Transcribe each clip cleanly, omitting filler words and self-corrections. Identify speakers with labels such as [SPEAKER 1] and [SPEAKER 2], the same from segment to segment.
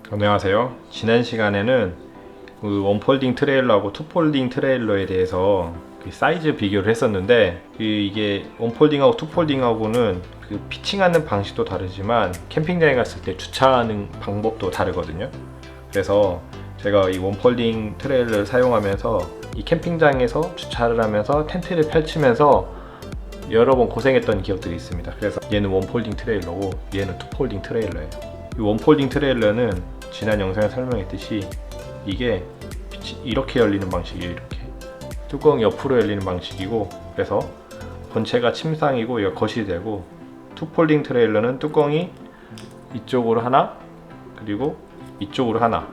[SPEAKER 1] 안녕하세요. 지난 시간에는 그 원폴딩 트레일러하고 투폴딩 트레일러에 대해서 그 사이즈 비교를 했었는데, 이게 원폴딩하고 투폴딩하고는 그 피칭하는 방식도 다르지만 캠핑장에 갔을 때 주차하는 방법도 다르거든요. 그래서 제가 이 원폴딩 트레일러를 사용하면서 이 캠핑장에서 주차를 하면서 텐트를 펼치면서 여러 번 고생했던 기억들이 있습니다. 그래서 얘는 원폴딩 트레일러고 얘는 투폴딩 트레일러예요. 이 원폴딩 트레일러는 지난 영상에 설명했듯이 이게 이렇게 열리는 방식이에요. 이렇게 뚜껑 옆으로 열리는 방식이고, 그래서 본체가 침상이고 얘가 거실이 되고, 투폴딩 트레일러는 뚜껑이 이쪽으로 하나 그리고 이쪽으로 하나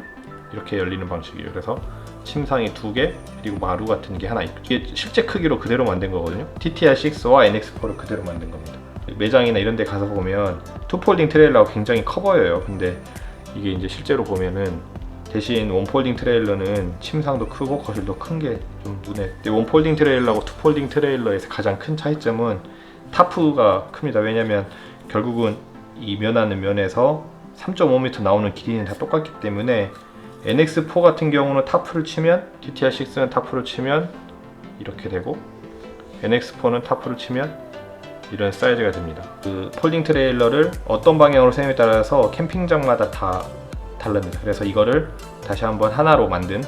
[SPEAKER 1] 이렇게 열리는 방식이에요. 그래서 침상이 두 개 그리고 마루 같은 게 하나 있고, 이게 실제 크기로 그대로 만든 거거든요. TTR6와 NX4를 그대로 만든 겁니다. 매장이나 이런 데 가서 보면 투폴딩 트레일러가 굉장히 커 보여요. 근데 이게 이제 실제로 보면은 대신 원폴딩 트레일러는 침상도 크고 거실도 큰 게 좀 눈에. 근데 원폴딩 트레일러하고 투폴딩 트레일러에서 가장 큰 차이점은 타프가 큽니다. 왜냐면 결국은 이 면하는 면에서 3.5m 나오는 길이는 다 똑같기 때문에 NX4 같은 경우는 타프를 치면, TTR6는 타프를 치면 이렇게 되고, NX4는 타프를 치면 이런 사이즈가 됩니다. 그 폴딩 트레일러를 어떤 방향으로 사용에 따라서 캠핑장마다 다 다릅니다. 그래서 이거를 다시 한번 하나로 만든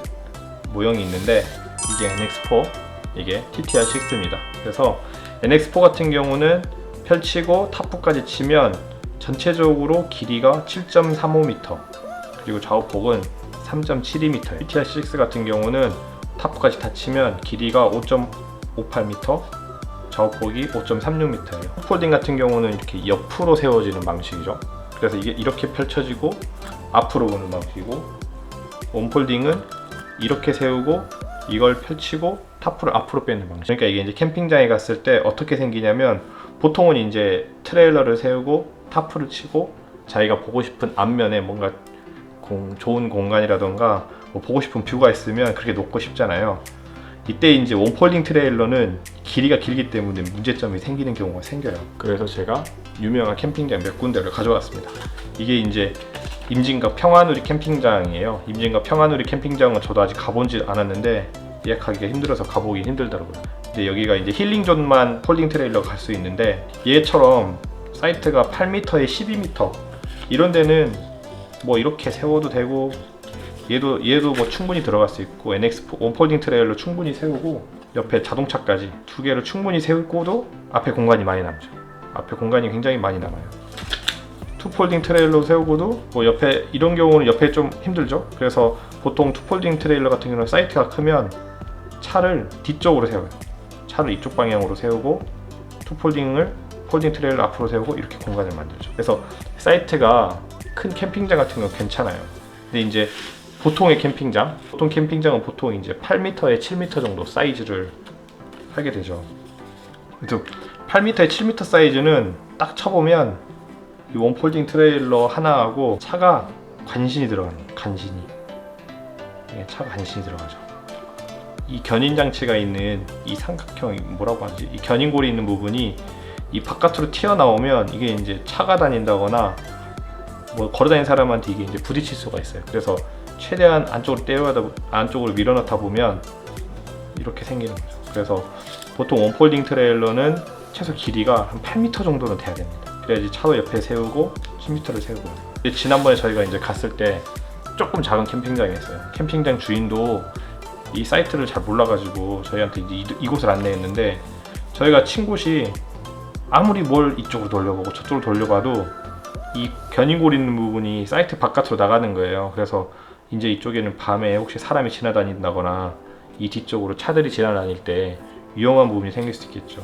[SPEAKER 1] 모형이 있는데, 이게 NX4, 이게 TTR6입니다. 그래서 NX4 같은 경우는 펼치고 타프까지 치면 전체적으로 길이가 7.35m 그리고 좌우폭은 3.72m. TTR6 같은 경우는 타프까지 다 치면 길이가 5.58m, 좌우폭이 5.36m예요. 투폴딩 같은 경우는 이렇게 옆으로 세워지는 방식이죠. 그래서 이게 이렇게 펼쳐지고 앞으로 오는 방식이고, 원폴딩은 이렇게 세우고 이걸 펼치고 타프를 앞으로 빼는 방식. 그러니까 이게 이제 캠핑장에 갔을 때 어떻게 생기냐면, 보통은 이제 트레일러를 세우고 타프를 치고 자기가 보고 싶은 앞면에 뭔가 좋은 공간이라던가 뭐 보고 싶은 뷰가 있으면 그렇게 놓고 싶잖아요. 이때 이제 원폴딩 트레일러는 길이가 길기 때문에 문제점이 생기는 경우가 생겨요. 그래서 제가 유명한 캠핑장 몇 군데를 가져왔습니다. 이게 이제 임진각 평화누리 캠핑장이에요. 임진각 평화누리 캠핑장은 저도 아직 가본지 않았는데 예약하기가 힘들어서 가보기 힘들더라고요. 근데 여기가 이제 힐링존만 폴딩 트레일러가 갈 수 있는데, 얘처럼 사이트가 8m에 12m 이런 데는 뭐 이렇게 세워도 되고, 얘도 뭐 충분히 들어갈 수 있고, NX4 원폴딩 트레일러 충분히 세우고 옆에 자동차까지 두 개를 충분히 세우고도 앞에 공간이 많이 남죠. 앞에 공간이 굉장히 많이 남아요. 투폴딩 트레일러 세우고도 뭐 옆에, 이런 경우는 옆에 좀 힘들죠. 그래서 보통 투폴딩 트레일러 같은 경우는 사이트가 크면 차를 뒤쪽으로 세워요. 차를 이쪽 방향으로 세우고 투폴딩을 폴딩 트레일러 앞으로 세우고 이렇게 공간을 만들죠. 그래서 사이트가 큰 캠핑장 같은 경우 괜찮아요. 근데 이제 보통 캠핑장은 보통 이제 8m에 7m 정도 사이즈를 하게 되죠. 그래서 8m에 7m 사이즈는 딱 쳐보면 이 원폴딩 트레일러 하나하고 차가 간신히 들어가는 거예요. 간신히. 차가 간신히 들어가죠. 이 견인 장치가 있는 이 삼각형, 뭐라고 하지? 이 견인골이 있는 부분이 이 바깥으로 튀어나오면 이게 이제 차가 다닌다거나 뭐 걸어다니는 사람한테 이게 이제 부딪힐 수가 있어요. 그래서 최대한 안쪽으로 밀어넣다 보면 이렇게 생기는 거죠. 그래서 보통 원폴딩 트레일러는 최소 길이가 한 8m 정도는 돼야 됩니다. 그래야지 차도 옆에 세우고 10m를 세우고. 지난번에 저희가 이제 갔을 때 조금 작은 캠핑장이었어요. 캠핑장 주인도 이 사이트를 잘 몰라가지고 저희한테 이제 이곳을 안내했는데, 저희가 친 곳이 아무리 뭘 이쪽으로 돌려보고 저쪽으로 돌려봐도 이 견인골 있는 부분이 사이트 바깥으로 나가는 거예요. 그래서 이제 이쪽에는 밤에 혹시 사람이 지나다닌다거나 이 뒤쪽으로 차들이 지나다닐 때 위험한 부분이 생길 수 있겠죠.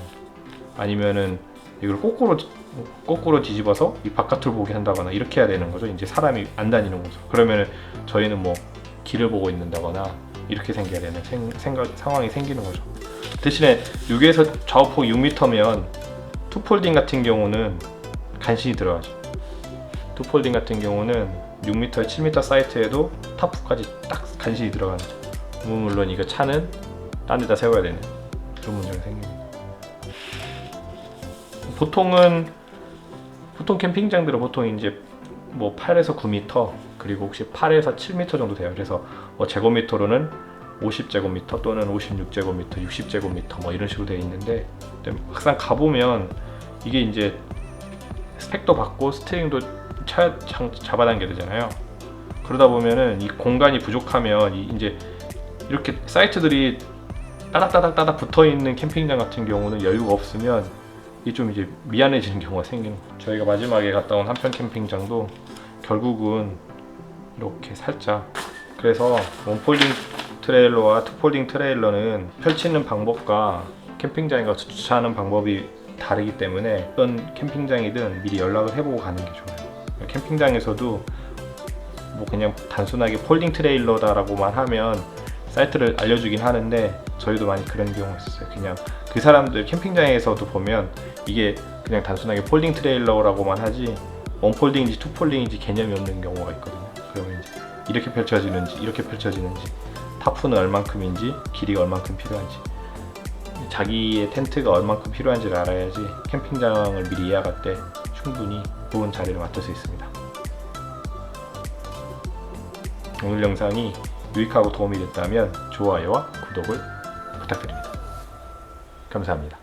[SPEAKER 1] 아니면은 이걸 거꾸로 뒤집어서 이 바깥을 보게 한다거나 이렇게 해야 되는 거죠. 이제 사람이 안 다니는 거죠. 그러면은 저희는 뭐 길을 보고 있는다거나 이렇게 생겨야 되는 상황이 생기는 거죠. 대신에 여기에서 좌우폭 6m면 투폴딩 같은 경우는 간신히 들어가죠. 투폴딩 같은 경우는 6m, 7m 사이트에도 타프까지 딱 간신히 들어가는 거죠. 물론 이거 차는 딴 데다 세워야 되는 그런 문제가 생깁니다. 보통 캠핑장들은 보통 이제 뭐 8에서 9m 그리고 혹시 8에서 7m 정도 돼요. 그래서 제곱미터로는 50제곱미터 또는 56제곱미터, 60제곱미터 뭐 이런 식으로 되어 있는데, 막상 가보면 이게 이제 스펙도 받고 스티링도 잡아당겨야 되잖아요. 그러다 보면은 이 공간이 부족하면 이제 이렇게 사이트들이 따닥따닥 붙어 있는 캠핑장 같은 경우는 여유가 없으면 이게 좀 이제 미안해지는 경우가 생기는 거예요. 저희가 마지막에 갔다 온 한편 캠핑장도 결국은 이렇게 살짝, 그래서 원폴딩 트레일러와 투폴딩 트레일러는 펼치는 방법과 캠핑장에 가서 주차하는 방법이 다르기 때문에 어떤 캠핑장이든 미리 연락을 해보고 가는 게 좋아요. 캠핑장에서도 뭐 그냥 단순하게 폴딩 트레일러다라고만 하면 사이트를 알려주긴 하는데, 저희도 많이 그런 경우가 있었어요. 그냥 그 사람들 캠핑장에서도 보면 이게 그냥 단순하게 폴딩 트레일러라고만 하지 원폴딩인지 투폴딩인지 개념이 없는 경우가 있거든요. 그러면 이제 이렇게 펼쳐지는지 이렇게 펼쳐지는지, 타프는 얼만큼인지, 길이가 얼만큼 필요한지, 자기의 텐트가 얼만큼 필요한지를 알아야지 캠핑장을 미리 예약할 때 충분히 좋은 자리를 맡을 수 있습니다. 오늘 영상이 유익하고 도움이 됐다면 좋아요와 구독을 부탁드립니다. 감사합니다.